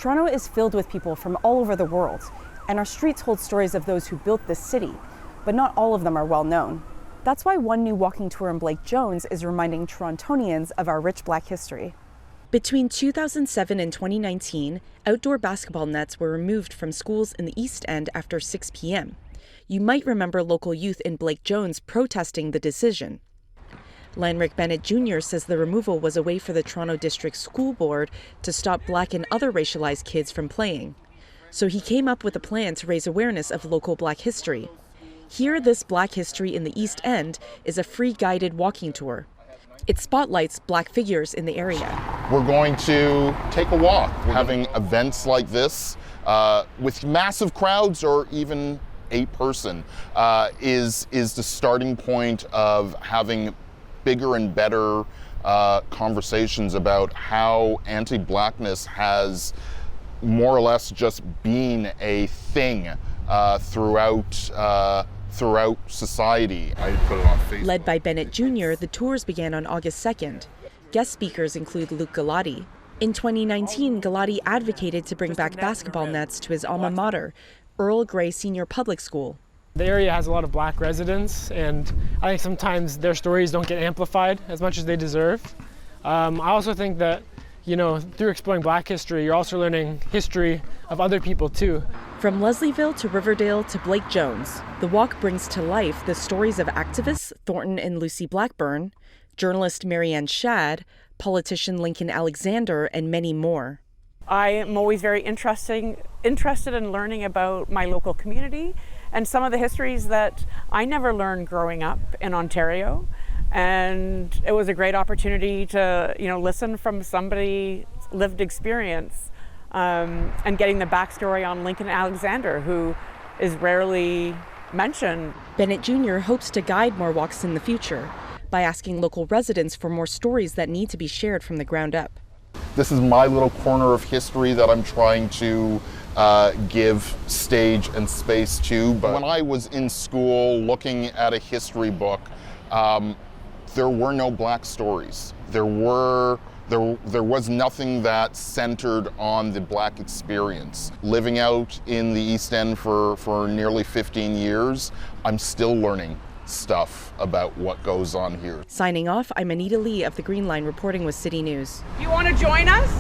Toronto is filled with people from all over the world, and our streets hold stories of those who built this city, but not all of them are well known. That's why one new walking tour in Blake Jones is reminding Torontonians of our rich Black history. Between 2007 and 2019, outdoor basketball nets were removed from schools in the East End after 6 p.m. You might remember local youth in Blake Jones protesting the decision. Lanrick Bennett Jr. says the removal was a way for the Toronto District School Board to stop Black and other racialized kids from playing. So he came up with a plan to raise awareness of local Black history. Here, This Black History in the East End is a free guided walking tour. It spotlights Black figures in the area. We're going to take a walk. Having events like this with massive crowds or even 8-person is the starting point of having bigger and better conversations about how anti-Blackness has more or less just been a thing throughout society. I put it on Facebook. Led by Bennett Jr., the tours began on August 2nd. Guest speakers include Luke Galati. In 2019, Galati advocated to bring back basketball nets to his alma mater, Earl Grey Senior Public School. The area has a lot of Black residents, and I think sometimes their stories don't get amplified as much as they deserve. I also think that, through exploring Black history, you're also learning history of other people too. From Leslieville to Riverdale to Blake Jones, the walk brings to life the stories of activists Thornton and Lucy Blackburn, journalist Marianne Shadd, politician Lincoln Alexander, and many more. I am always very interested in learning about my local community and some of the histories that I never learned growing up in Ontario. And it was a great opportunity to, listen from somebody's lived experience and getting the backstory on Lincoln Alexander, who is rarely mentioned. Bennett Jr. hopes to guide more walks in the future by asking local residents for more stories that need to be shared from the ground up. This is my little corner of history that I'm trying to give stage and space to. But when I was in school looking at a history book, there were no Black stories. There was nothing that centered on the Black experience. Living out in the East End for nearly 15 years, I'm still learning stuff about what goes on here. Signing off, I'm Anita Lee of the Green Line reporting with City News. You want to join us?